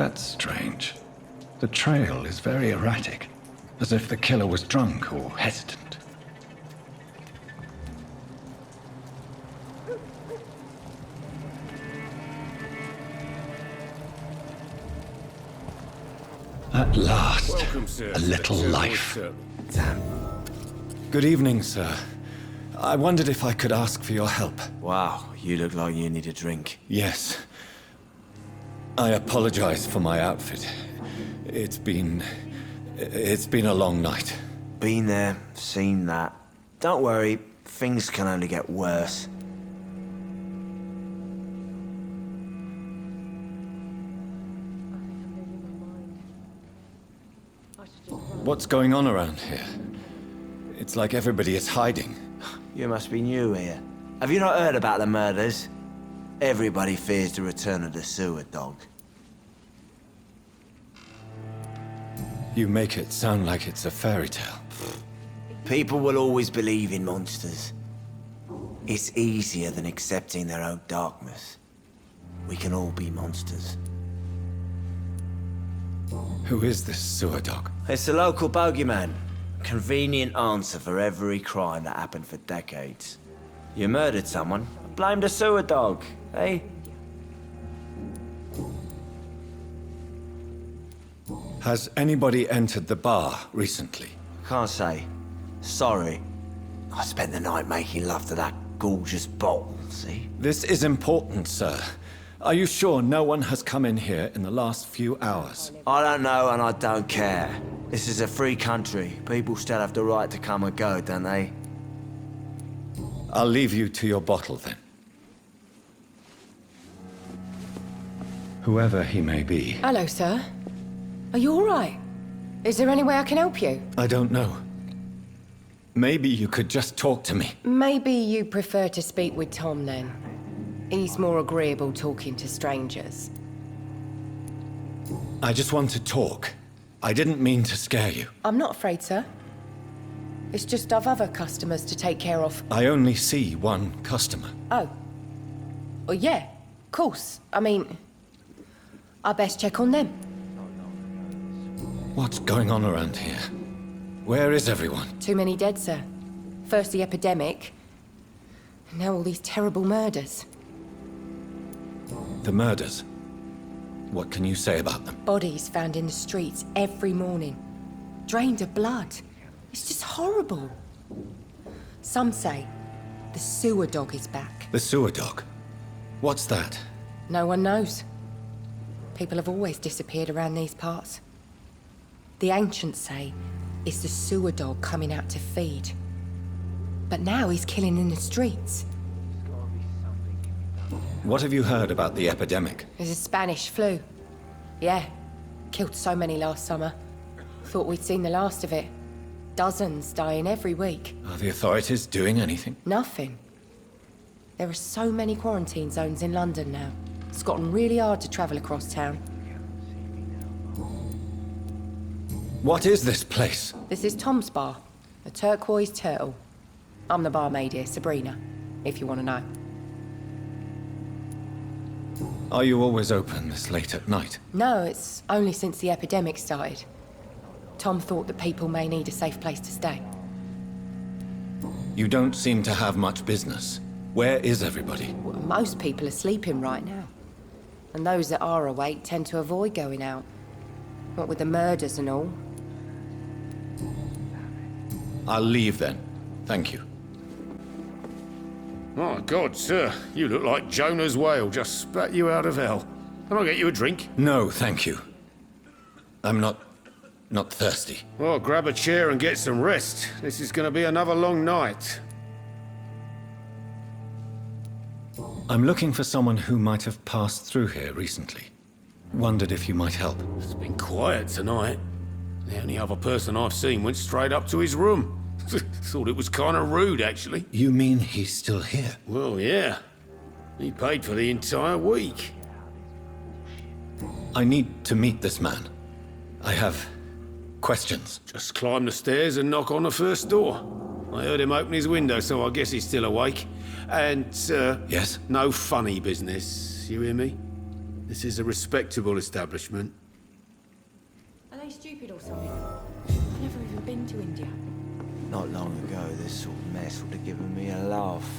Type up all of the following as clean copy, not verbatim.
That's strange. The trail is very erratic, as if the killer was drunk or hesitant. At last, Welcome, sir. a little life. Damn. Good evening, sir. I wondered if I could ask for your help. Wow, you look like you need a drink. Yes. I apologize for my outfit. It's been a long night. Been there, seen that. Don't worry, things can only get worse. What's going on around here? It's like everybody is hiding. You must be new here. Have you not heard about the murders? Everybody fears the return of the sewer dog. You make it sound like it's a fairy tale. People will always believe in monsters. It's easier than accepting their own darkness. We can all be monsters. Who is this sewer dog? It's the local bogeyman. Convenient answer for every crime that happened for decades. You murdered someone, blame the sewer dog, eh? Has anybody entered the bar recently? Can't say. Sorry. I spent the night making love to that gorgeous bottle, see? This is important, sir. Are you sure no one has come in here in the last few hours? I don't know and I don't care. This is a free country. People still have the right to come and go, don't they? I'll leave you to your bottle then. Whoever he may be. Hello, sir. Are you all right? Is there any way I can help you? I don't know. Maybe you could just talk to me. Maybe you prefer to speak with Tom then. He's more agreeable talking to strangers. I just want to talk. I didn't mean to scare you. I'm not afraid, sir. It's just I've other customers to take care of. I only see one customer. Oh. Well, yeah, of course. I mean, I best check on them. What's going on around here? Where is everyone? Too many dead, sir. First the epidemic, and now all these terrible murders. The murders. What can you say about them? Bodies found in the streets every morning. Drained of blood. It's just horrible. Some say the sewer dog is back. The sewer dog? What's that? No one knows. People have always disappeared around these parts. The ancients say it's the sewer dog coming out to feed. But now he's killing in the streets. What have you heard about the epidemic? There's a Spanish flu. Yeah. Killed so many last summer. Thought we'd seen the last of it. Dozens dying every week. Are the authorities doing anything? Nothing. There are so many quarantine zones in London now. It's gotten really hard to travel across town. What is this place? This is Tom's bar. The Turquoise Turtle. I'm the barmaid here, Sabrina, if you want to know. Are you always open this late at night? No, it's only since the epidemic started. Tom thought that people may need a safe place to stay. You don't seem to have much business. Where is everybody? Well, most people are sleeping right now. And those that are awake tend to avoid going out. What with the murders and all. I'll leave then. Thank you. My God, sir, you look like Jonah's whale just spat you out of hell. Can I get you a drink? No, thank you. I'm not thirsty. Well, grab a chair and get some rest. This is going to be another long night. I'm looking for someone who might have passed through here recently. Wondered if you might help. It's been quiet tonight. The only other person I've seen went straight up to his room. Thought it was kind of rude, actually. You mean he's still here? Well, yeah. He paid for the entire week. I need to meet this man. I have questions. Just climb the stairs and knock on the first door. I heard him open his window, so I guess he's still awake. And, Yes? no funny business, you hear me? This is a respectable establishment. Are they stupid or something? I've never even been to India. Not long ago, this sort of mess would have given me a laugh.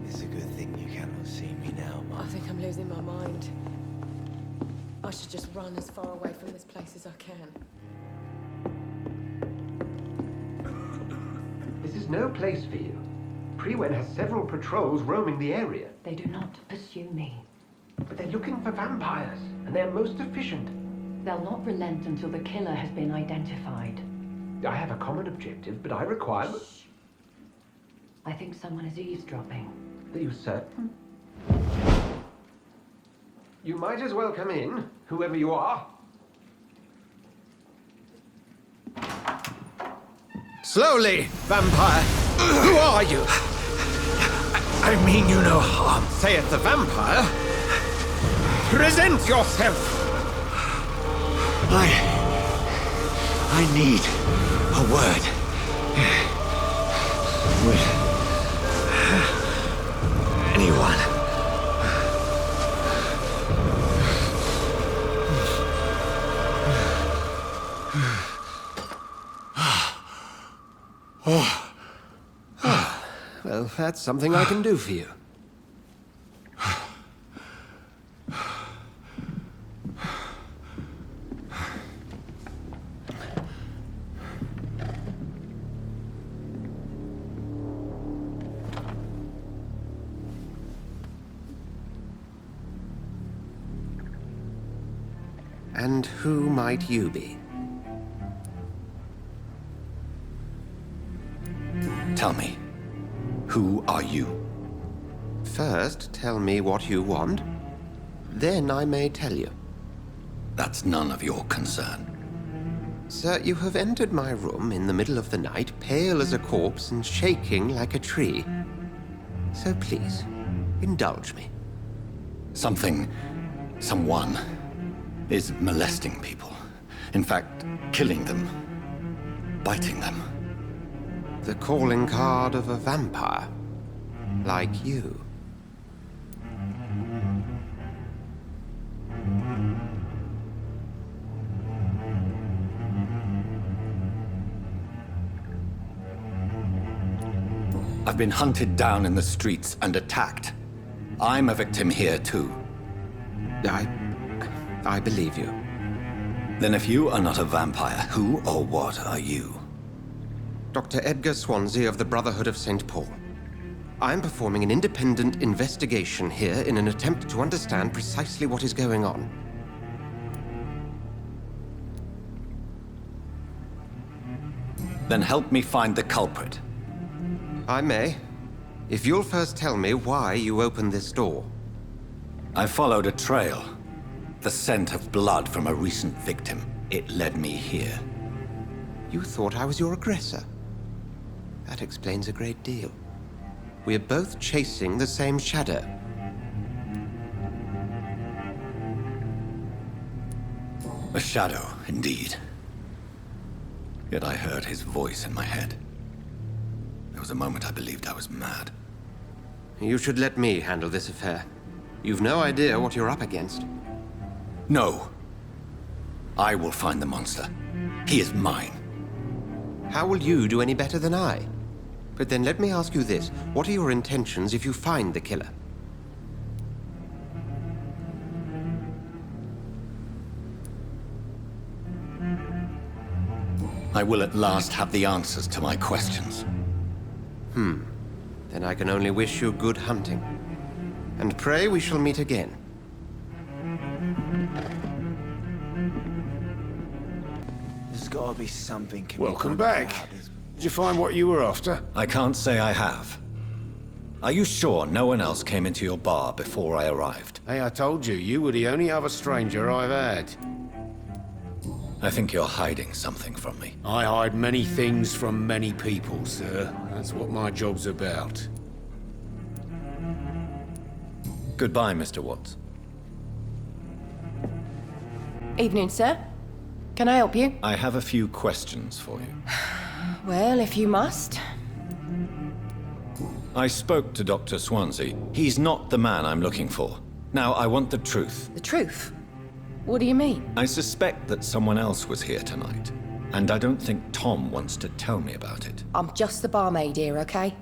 It's a good thing you cannot see me now, I Mum. think I'm losing my mind. I should just run as far away from this place as I can. This is no place for you. Prewen has several patrols roaming the area, They do not pursue me. but they're looking for vampires, and they're most efficient. They'll not relent until the killer has been identified. I have a common objective, but I require... I think someone is eavesdropping. Are you certain? You might as well come in, whoever you are. Slowly, vampire! Who are you? I mean you no harm, saith the vampire. Present yourself! I need a word. With anyone. Well, that's something I can do for you. And who might you be? Tell me, who are you? First, tell me what you want. Then I may tell you. That's none of your concern. Sir, you have entered my room in the middle of the night, pale as a corpse and shaking like a tree. So please, indulge me. Someone is molesting people. In fact, killing them. Biting them. The calling card of a vampire. Like you. I've been hunted down in the streets and attacked. I'm a victim here too. I believe you. Then if you are not a vampire, who or what are you? Dr. Edgar Swansea of the Brotherhood of St. Paul. I'm performing an independent investigation here in an attempt to understand precisely what is going on. Then help me find the culprit. I may, if you'll first tell me why you opened this door. I followed a trail. The scent of blood from a recent victim. It led me here. You thought I was your aggressor. That explains a great deal. We're both chasing the same shadow. A shadow, indeed. Yet I heard his voice in my head. There was a moment I believed I was mad. You should let me handle this affair. You've no idea what you're up against. No. I will find the monster. He is mine. How will you do any better than I? But then let me ask you this. What are your intentions if you find the killer? I will at last have the answers to my questions. Then I can only wish you good hunting. And pray we shall meet again. There's gotta be something. Welcome back. Did you find what you were after? I can't say I have. Are you sure no one else came into your bar before I arrived? Hey, I told you, you were the only other stranger I've had. I think you're hiding something from me. I hide many things from many people, sir. That's what my job's about. Goodbye, Mr. Watts. Evening, sir. Can I help you? I have a few questions for you. Well, if you must. I spoke to Dr. Swansea. He's not the man I'm looking for. Now, I want the truth. The truth? What do you mean? I suspect that someone else was here tonight, and I don't think Tom wants to tell me about it. I'm just the barmaid here, okay?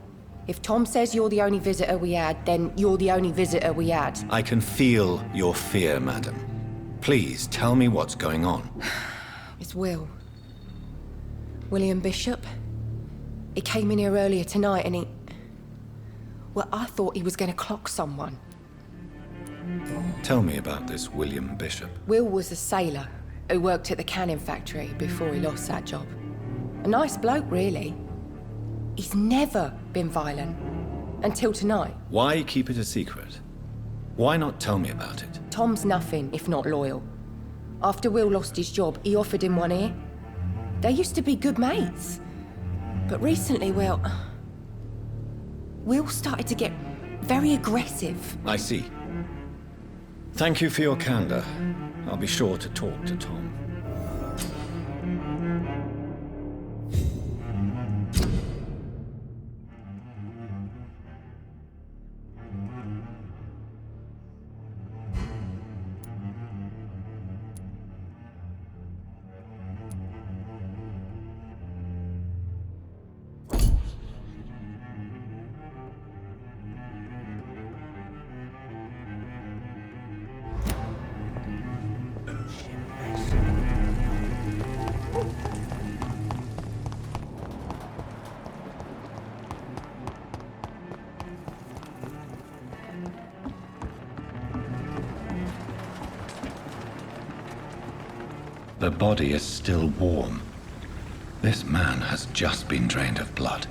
If Tom says you're the only visitor we had, then you're the only visitor we had. I can feel your fear, madam. Please, tell me what's going on. It's Will. William Bishop. He came in here earlier tonight and he... Well, I thought he was going to clock someone. Tell me about this William Bishop. Will was a sailor who worked at the cannon factory before he lost that job. A nice bloke, really. He's never been violent. Until tonight. Why keep it a secret? Why not tell me about it? Tom's nothing if not loyal. After Will lost his job, he offered him one ear. They used to be good mates. But recently, well... Will started to get very aggressive. I see. Thank you for your candor. I'll be sure to talk to Tom. The body is still warm. This man has just been drained of blood.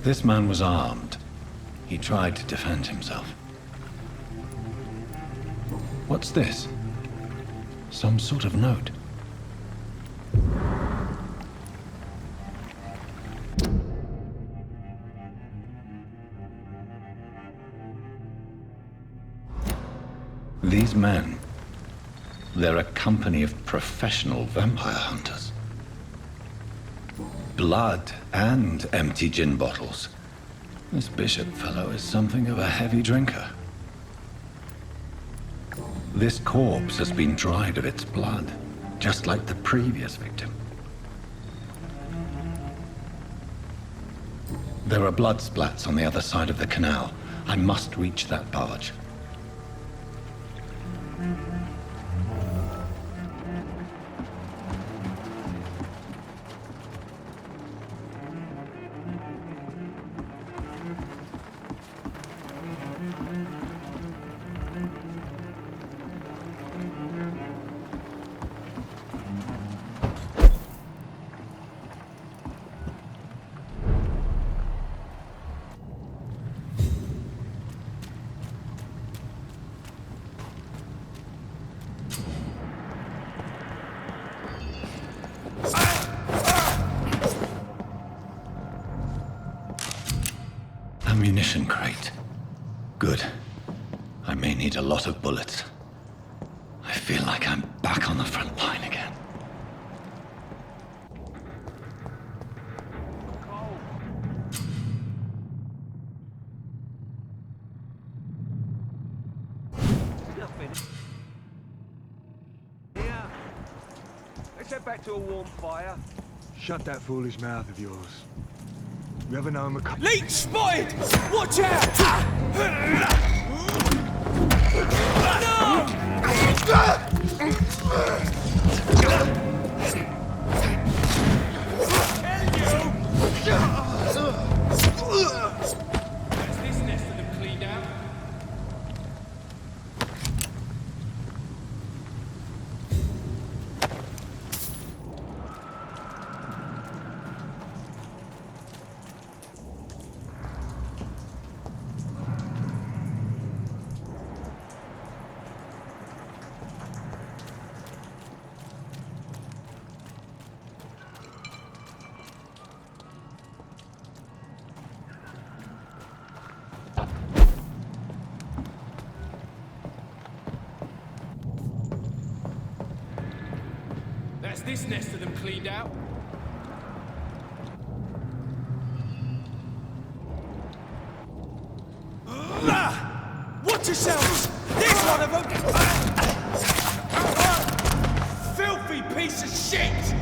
This man was armed. He tried to defend himself. What's this? Some sort of note. These men, they're a company of professional vampire hunters. Blood and empty gin bottles. This Bishop fellow is something of a heavy drinker. This corpse has been dried of its blood, just like the previous victim. There are blood splats on the other side of the canal. I must reach that barge. Ammunition crate. Good. I may need a lot of bullets. I feel like I'm back on the front line again. Here. Let's head back to a warm fire. Shut that foolish mouth of yours. You ever know him? Leech spotted! Watch out! This nest of them cleaned out. That's this nest of them cleaned out. Watch yourselves! There's one of them! Filthy piece of shit!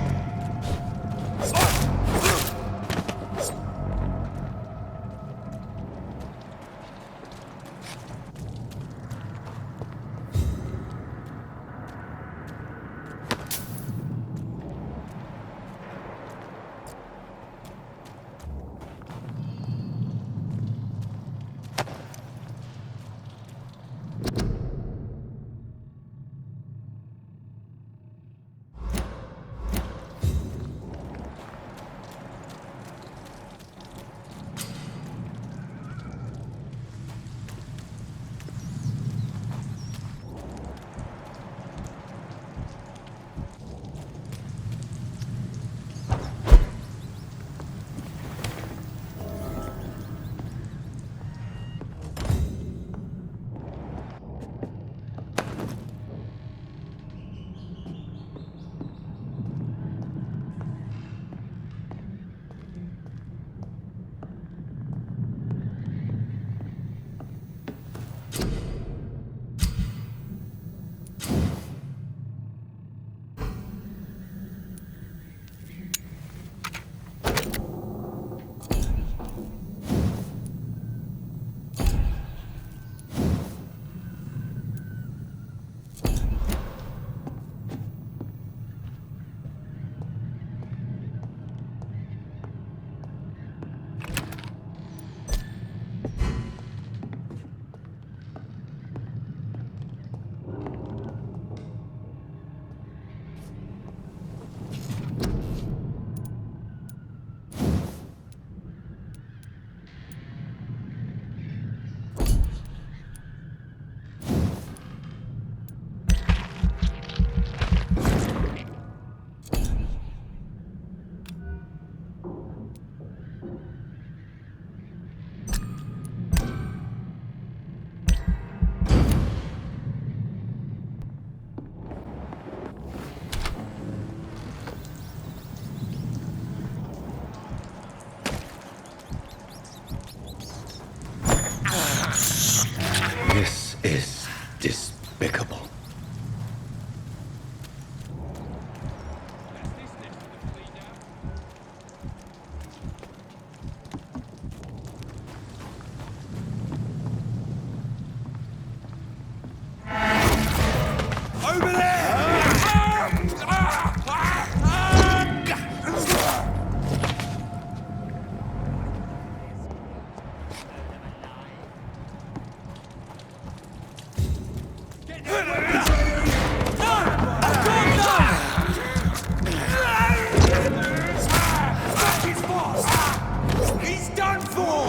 This is despicable. Over there! He's done for!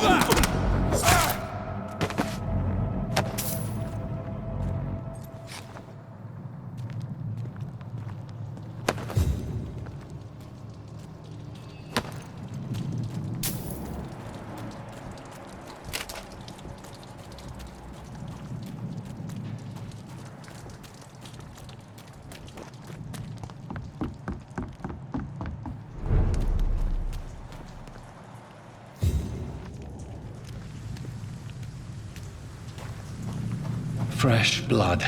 Fresh blood.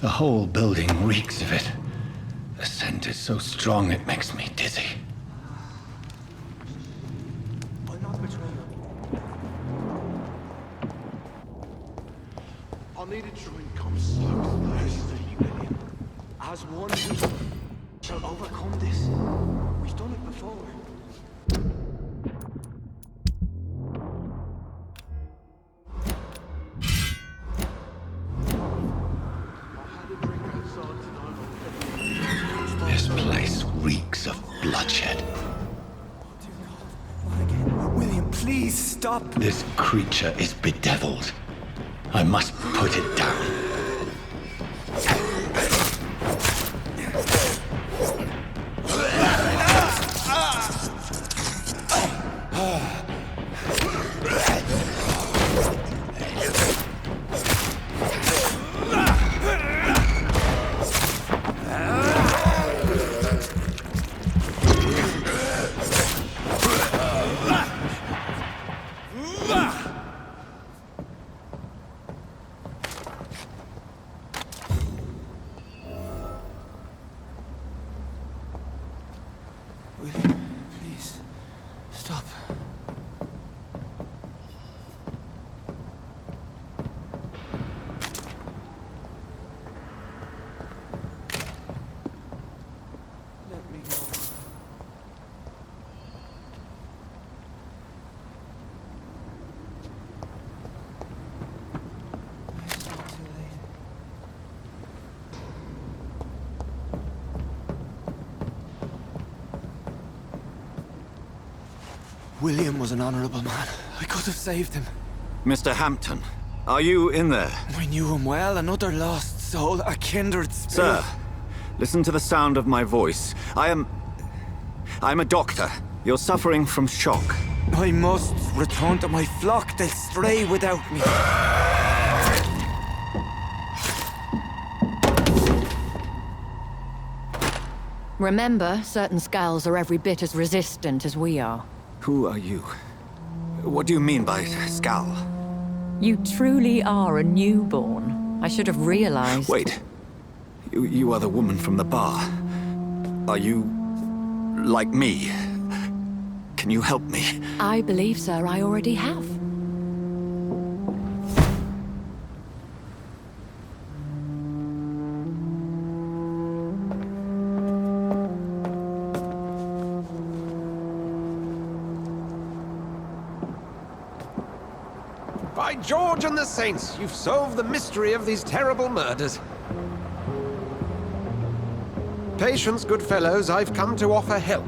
The whole building reeks of it. The scent is so strong it makes me dizzy. I needed to come slow, William. As one who shall overcome this. We've done it before. This place reeks of bloodshed. William, please stop. This creature is bedeviled. I must put it down. William, please, stop. Let me go. It's not too late. William was an honorable man. I could have saved him. Mr. Hampton, are you in there? We knew him well, another lost soul, a kindred spirit. Sir, listen to the sound of my voice. I'm a doctor. You're suffering from shock. I must return to my flock. They'll stray without me. Remember, certain skulls are every bit as resistant as we are. Who are you? What do you mean by Skal? You truly are a newborn. I should have realized. Wait. You are the woman from the bar. Are you... like me? Can you help me? I believe, sir, I already have. By George and the Saints, you've solved the mystery of these terrible murders. Patience, good fellows, I've come to offer help.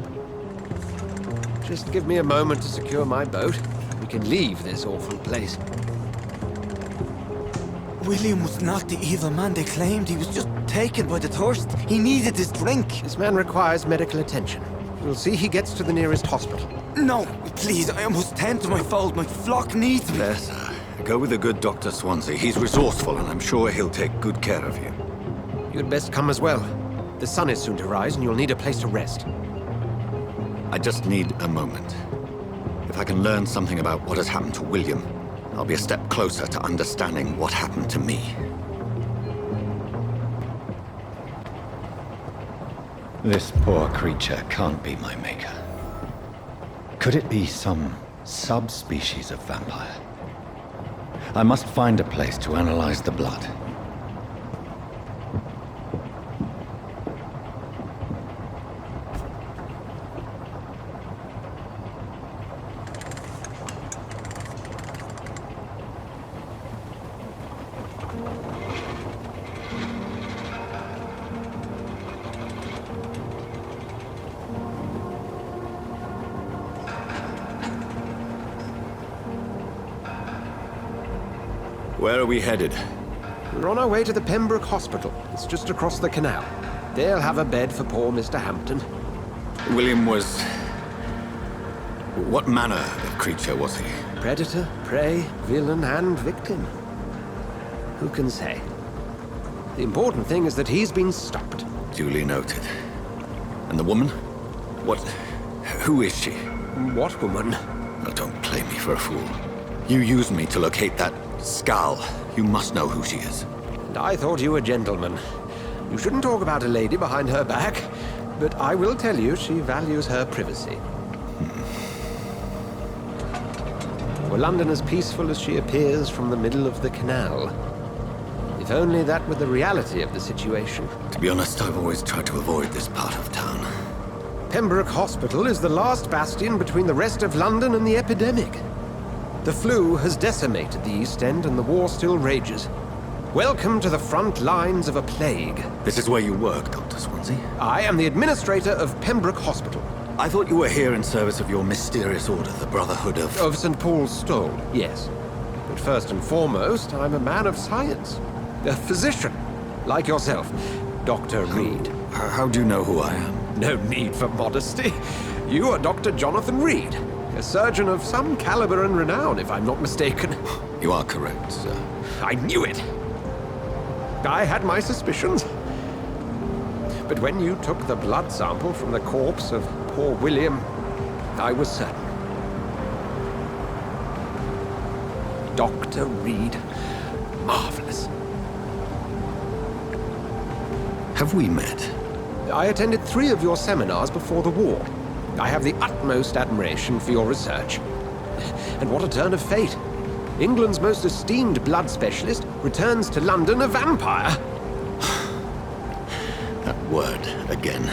Just give me a moment to secure my boat. We can leave this awful place. William was not the evil man they claimed. He was just taken by the thirst. He needed his drink. This man requires medical attention. We'll see he gets to the nearest hospital. No, please, I must tend to my fold. My flock needs me. There, sir. Go with the good Dr. Swansea. He's resourceful, and I'm sure he'll take good care of you. You'd best come as well. The sun is soon to rise, and you'll need a place to rest. I just need a moment. If I can learn something about what has happened to William, I'll be a step closer to understanding what happened to me. This poor creature can't be my maker. Could it be some subspecies of vampire? I must find a place to analyze the blood. Where are we headed? We're on our way to the Pembroke Hospital. It's just across the canal. They'll have a bed for poor Mr. Hampton. William was... what manner of creature was he? Predator, prey, villain, and victim. Who can say? The important thing is that he's been stopped. Duly noted. And the woman? What... who is she? What woman? Oh, don't play me for a fool. You used me to locate that Skal. You must know who she is. And I thought you a gentleman. You shouldn't talk about a lady behind her back, but I will tell you she values her privacy. Were London as peaceful as she appears from the middle of the canal? If only that were the reality of the situation. To be honest, I've always tried to avoid this part of town. Pembroke Hospital is the last bastion between the rest of London and the epidemic. The flu has decimated the East End and the war still rages. Welcome to the front lines of a plague. This is where you work, Dr. Swansea? I am the administrator of Pembroke Hospital. I thought you were here in service of your mysterious order, the Brotherhood of... Of St. Paul's Stole, yes. But first and foremost, I'm a man of science. A physician, like yourself, Dr. Reed. How do you know who I am? No need for modesty. You are Dr. Jonathan Reed, a surgeon of some caliber and renown, if I'm not mistaken. You are correct, sir. I knew it! I had my suspicions. But when you took the blood sample from the corpse of poor William, I was certain. Dr. Reed. Marvelous. Have we met? I attended 3 of your seminars before the war. I have the utmost admiration for your research. And what a turn of fate. England's most esteemed blood specialist returns to London a vampire. That word, again.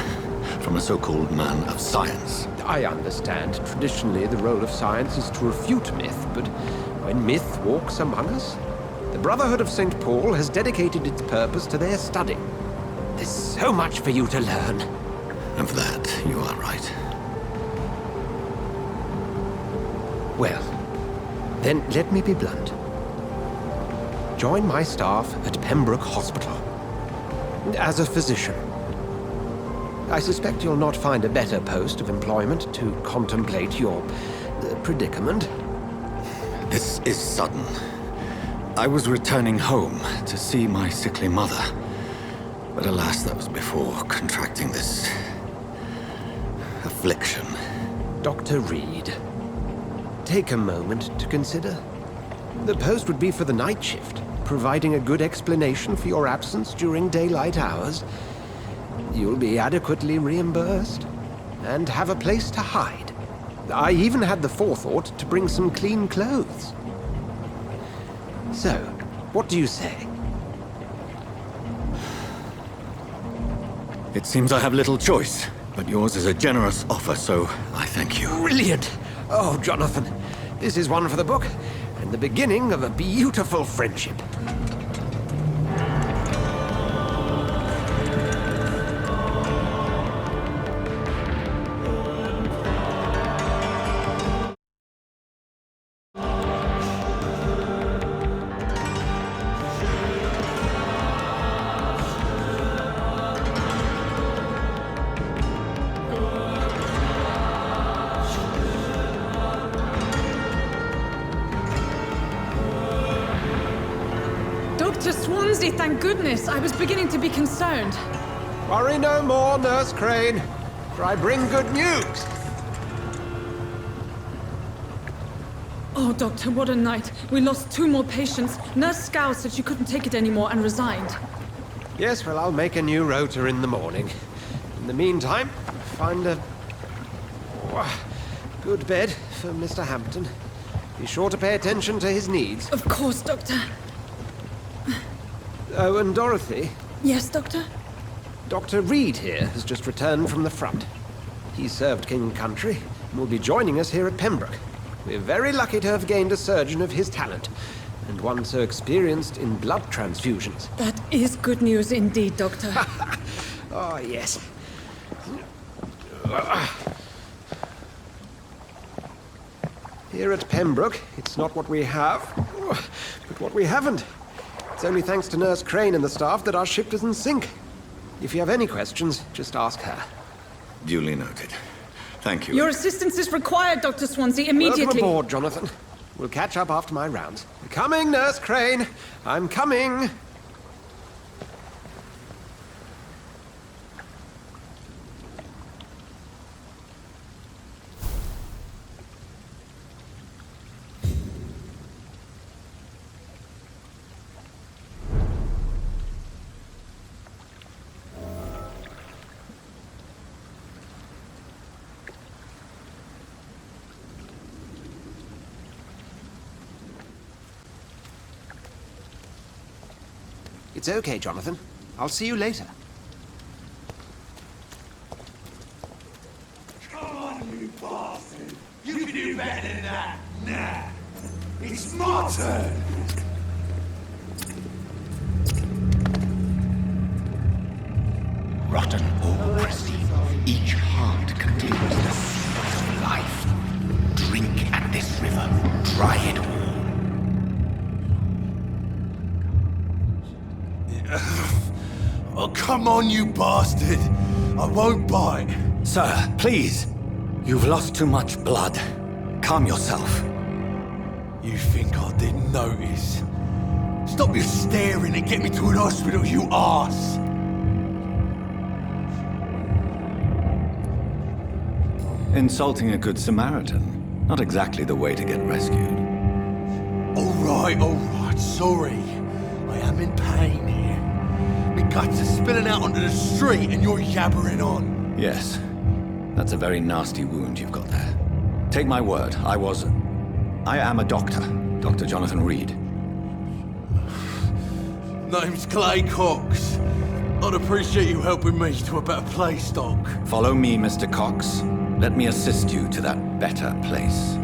From a so-called man of science. I understand. Traditionally, the role of science is to refute myth, but when myth walks among us, the Brotherhood of St. Paul has dedicated its purpose to their study. There's so much for you to learn. Of that, you are right. Well, then let me be blunt. Join my staff at Pembroke Hospital. As a physician. I suspect you'll not find a better post of employment to contemplate your predicament. This is sudden. I was returning home to see my sickly mother. But alas, that was before contracting this affliction. Dr. Reed, take a moment to consider. The post would be for the night shift, providing a good explanation for your absence during daylight hours. You'll be adequately reimbursed and have a place to hide. I even had the forethought to bring some clean clothes. So, what do you say? It seems I have little choice, but yours is a generous offer, so I thank you. Brilliant! Oh, Jonathan, this is one for the book, and the beginning of a beautiful friendship. Dr. Swansea, thank goodness. I was beginning to be concerned. Worry no more, Nurse Crane, for I bring good news. Oh, Doctor, what a night. We lost 2 more patients. Nurse Scow said she couldn't take it anymore and resigned. Yes, well, I'll make a new rota in the morning. In the meantime, find a good bed for Mr. Hampton. Be sure to pay attention to his needs. Of course, Doctor. Oh, and Dorothy? Yes, Doctor? Dr. Reed here has just returned from the front. He served King and Country and will be joining us here at Pembroke. We're very lucky to have gained a surgeon of his talent, and one so experienced in blood transfusions. That is good news indeed, Doctor. Oh, yes. Here at Pembroke, it's not what we have, but what we haven't. It's only thanks to Nurse Crane and the staff that our ship doesn't sink. If you have any questions, just ask her. Duly noted. Thank you. Your assistance is required, Dr. Swansea, immediately. Welcome aboard, Jonathan. We'll catch up after my rounds. Coming, Nurse Crane. I'm coming. It's okay, Jonathan. I'll see you later. Come on, you bastard! You can do better than that! Nah! It's my turn! Rotten autocracy. Each heart contains the seed of life. Drink at this river. Dry it all. Oh, come on, you bastard! I won't bite. Sir, please. You've lost too much blood. Calm yourself. You think I didn't notice? Stop your staring and get me to an hospital, you arse! Insulting a good Samaritan. Not exactly the way to get rescued. All right, sorry. I am in pain here. My guts are spilling out onto the street and you're yabbering on. Yes. That's a very nasty wound you've got there. Take my word, I am a doctor. Dr. Jonathan Reed. Name's Clay Cox. I'd appreciate you helping me to a better place, Doc. Follow me, Mr. Cox. Let me assist you to that better place.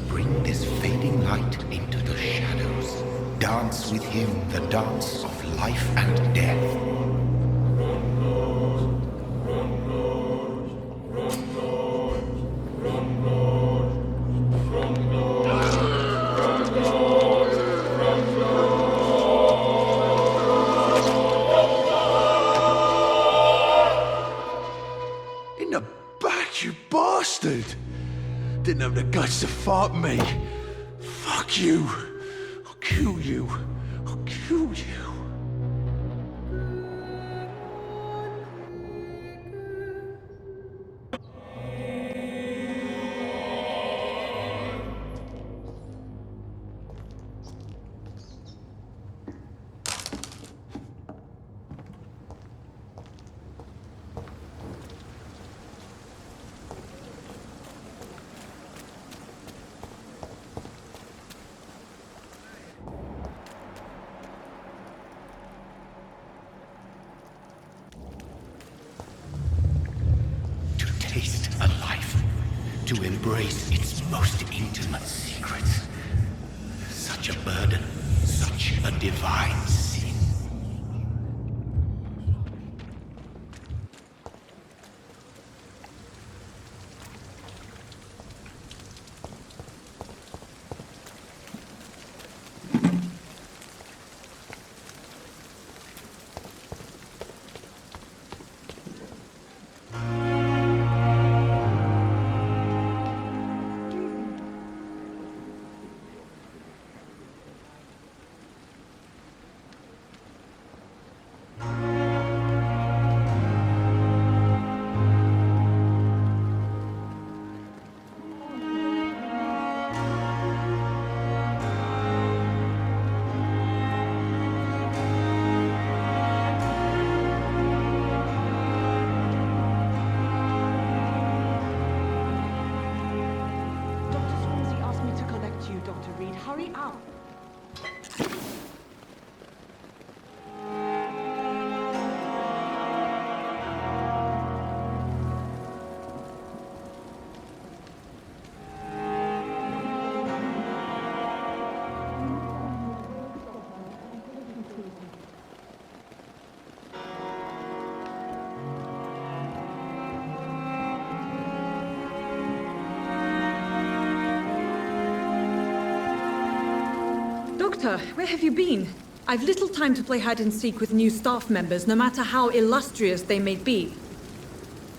Bring this fading light into the shadows. Dance with him the dance of life and death. In the back, you bastard! Didn't have the guts to fight me. Fuck you. I'll kill you. I'll kill you. Taste a life, to embrace its most intimate secrets. Such a burden, such a divine sin. Hurry up! Doctor, where have you been? I've little time to play hide and seek with new staff members, no matter how illustrious they may be.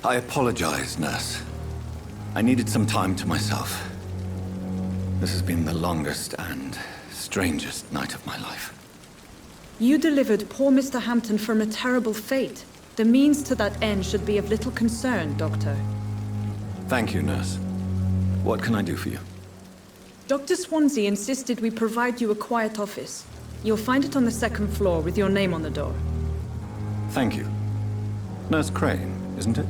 I apologize, nurse. I needed some time to myself. This has been the longest and strangest night of my life. You delivered poor Mr. Hampton from a terrible fate. The means to that end should be of little concern, Doctor. Thank you, nurse. What can I do for you? Dr. Swansea insisted we provide you a quiet office. You'll find it on the second floor with your name on the door. Thank you. Nurse Crane, isn't it?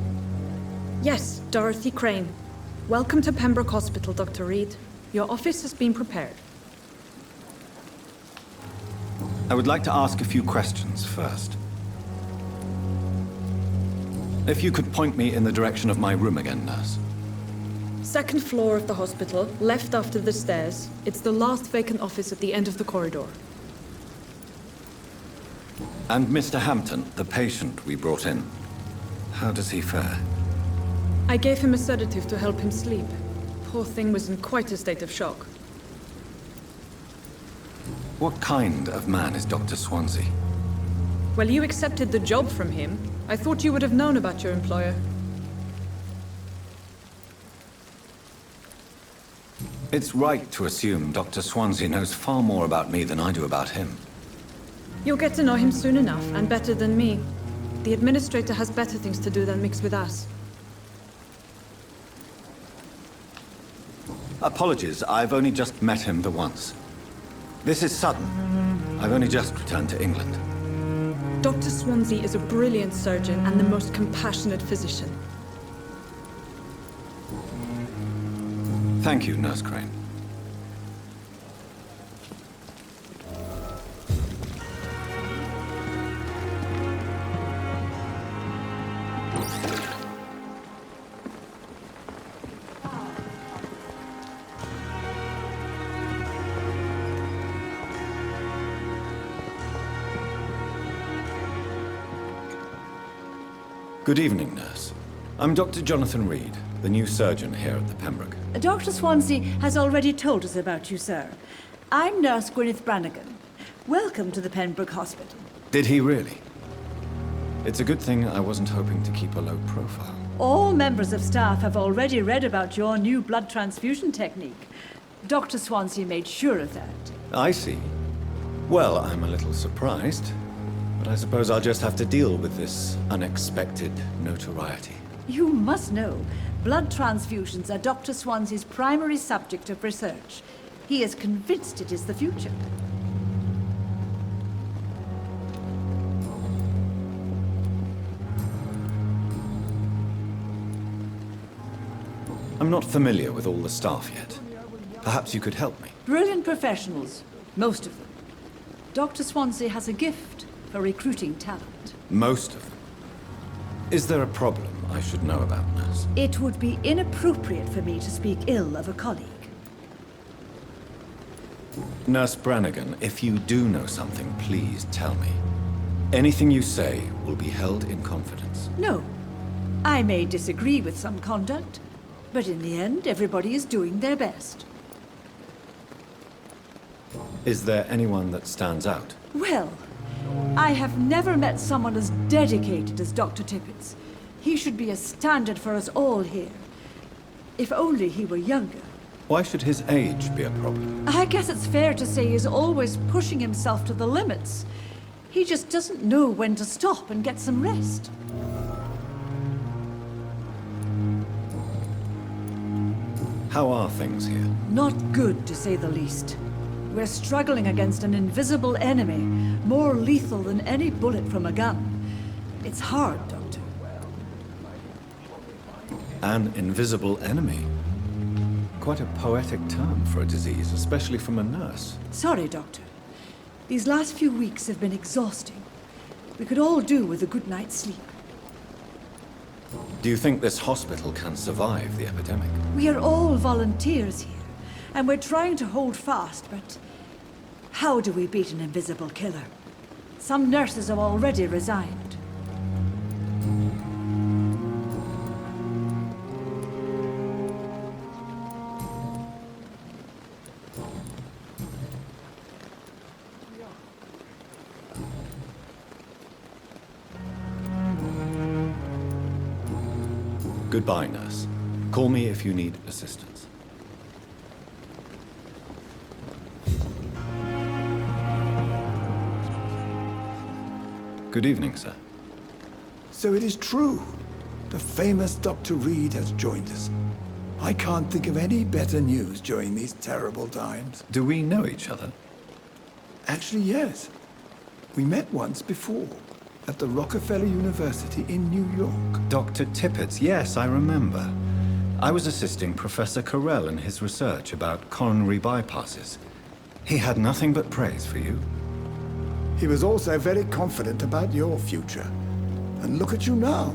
Yes, Dorothy Crane. Welcome to Pembroke Hospital, Dr. Reed. Your office has been prepared. I would like to ask a few questions first. If you could point me in the direction of my room again, nurse. Second floor of the hospital, left after the stairs. It's the last vacant office at the end of the corridor. And Mr. Hampton, the patient we brought in. How does he fare? I gave him a sedative to help him sleep. Poor thing was in quite a state of shock. What kind of man is Dr. Swansea? Well, you accepted the job from him. I thought you would have known about your employer. It's right to assume Dr. Swansea knows far more about me than I do about him. You'll get to know him soon enough, and better than me. The administrator has better things to do than mix with us. Apologies, I've only just met him the once. This is sudden. I've only just returned to England. Dr. Swansea is a brilliant surgeon and the most compassionate physician. Thank you, Nurse Crane. Good evening, nurse. I'm Dr. Jonathan Reed, the new surgeon here at the Pembroke. Dr. Swansea has already told us about you, sir. I'm Nurse Gwyneth Brannigan. Welcome to the Pembroke Hospital. Did he really? It's a good thing I wasn't hoping to keep a low profile. All members of staff have already read about your new blood transfusion technique. Dr. Swansea made sure of that. I see. Well, I'm a little surprised, but I suppose I'll just have to deal with this unexpected notoriety. You must know, blood transfusions are Dr. Swansea's primary subject of research. He is convinced it is the future. I'm not familiar with all the staff yet. Perhaps you could help me. Brilliant professionals, most of them. Dr. Swansea has a gift for recruiting talent. Most of them. Is there a problem I should know about, nurse? It would be inappropriate for me to speak ill of a colleague. Nurse Brannigan, if you do know something, please tell me. Anything you say will be held in confidence. No. I may disagree with some conduct, but in the end, everybody is doing their best. Is there anyone that stands out? Well, I have never met someone as dedicated as Dr. Tippett. He should be a standard for us all here. If only he were younger. Why should his age be a problem? I guess it's fair to say he's always pushing himself to the limits. He just doesn't know when to stop and get some rest. How are things here? Not good, to say the least. We're struggling against an invisible enemy, more lethal than any bullet from a gun. It's hard, Doctor. An invisible enemy? Quite a poetic term for a disease, especially from a nurse. Sorry, Doctor. These last few weeks have been exhausting. We could all do with a good night's sleep. Do you think this hospital can survive the epidemic? We are all volunteers here, and we're trying to hold fast, but how do we beat an invisible killer? Some nurses have already resigned. Goodbye, nurse. Call me if you need assistance. Good evening, sir. So it is true. The famous Dr. Reed has joined us. I can't think of any better news during these terrible times. Do we know each other? Actually, yes. We met once before, at the Rockefeller University in New York. Dr. Tippett, yes, I remember. I was assisting Professor Carell in his research about coronary bypasses. He had nothing but praise for you. He was also very confident about your future. And look at you now.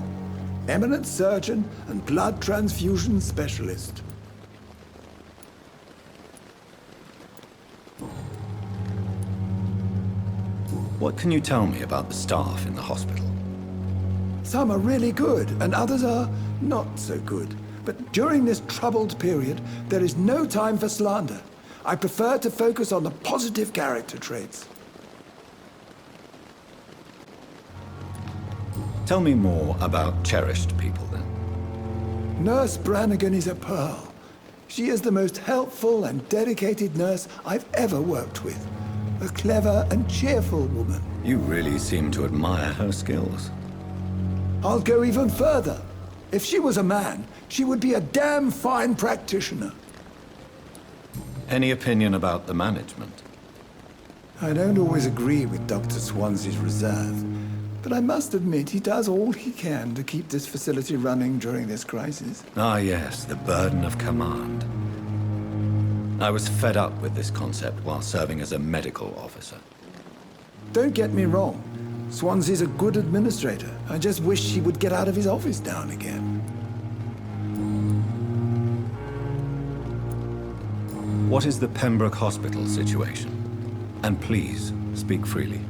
Eminent surgeon and blood transfusion specialist. What can you tell me about the staff in the hospital? Some are really good, and others are not so good. But during this troubled period, there is no time for slander. I prefer to focus on the positive character traits. Tell me more about cherished people, then. Nurse Brannigan is a pearl. She is the most helpful and dedicated nurse I've ever worked with. A clever and cheerful woman. You really seem to admire her skills. I'll go even further. If she was a man, she would be a damn fine practitioner. Any opinion about the management? I don't always agree with Dr. Swansea's reserve, but I must admit he does all he can to keep this facility running during this crisis. Ah yes, the burden of command. I was fed up with this concept while serving as a medical officer. Don't get me wrong. Swansea's a good administrator. I just wish he would get out of his office now and again. What is the Pembroke Hospital situation? And please, speak freely.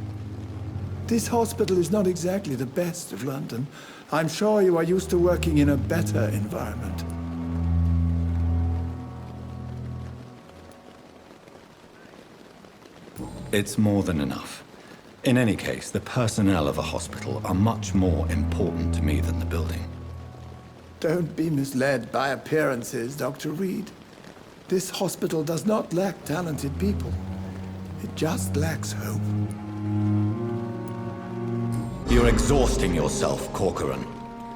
This hospital is not exactly the best of London. I'm sure you are used to working in a better environment. It's more than enough. In any case, the personnel of a hospital are much more important to me than the building. Don't be misled by appearances, Dr. Reed. This hospital does not lack talented people. It just lacks hope. You're exhausting yourself, Corcoran.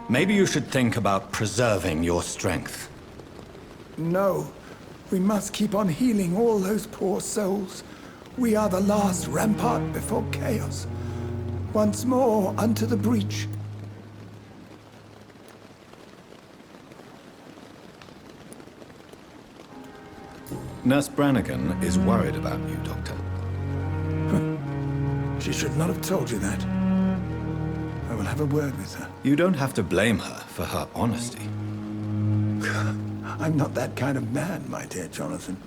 Maybe you should think about preserving your strength. No. We must keep on healing all those poor souls. We are the last rampart before chaos. Once more unto the breach. Nurse Brannigan is worried about you, Doctor. She should not have told you that. I will have a word with her. You don't have to blame her for her honesty. I'm not that kind of man, my dear Jonathan.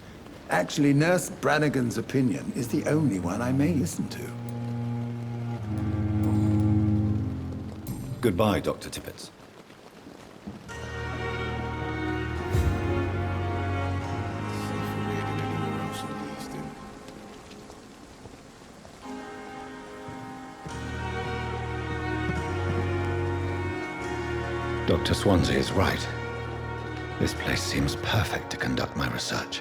Actually, Nurse Brannigan's opinion is the only one I may listen to. Goodbye, Dr. Tippett. Dr. Swansea is right. This place seems perfect to conduct my research.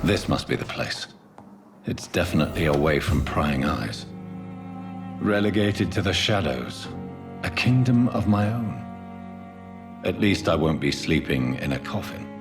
This must be the place. It's definitely away from prying eyes. Relegated to the shadows. A kingdom of my own. At least I won't be sleeping in a coffin.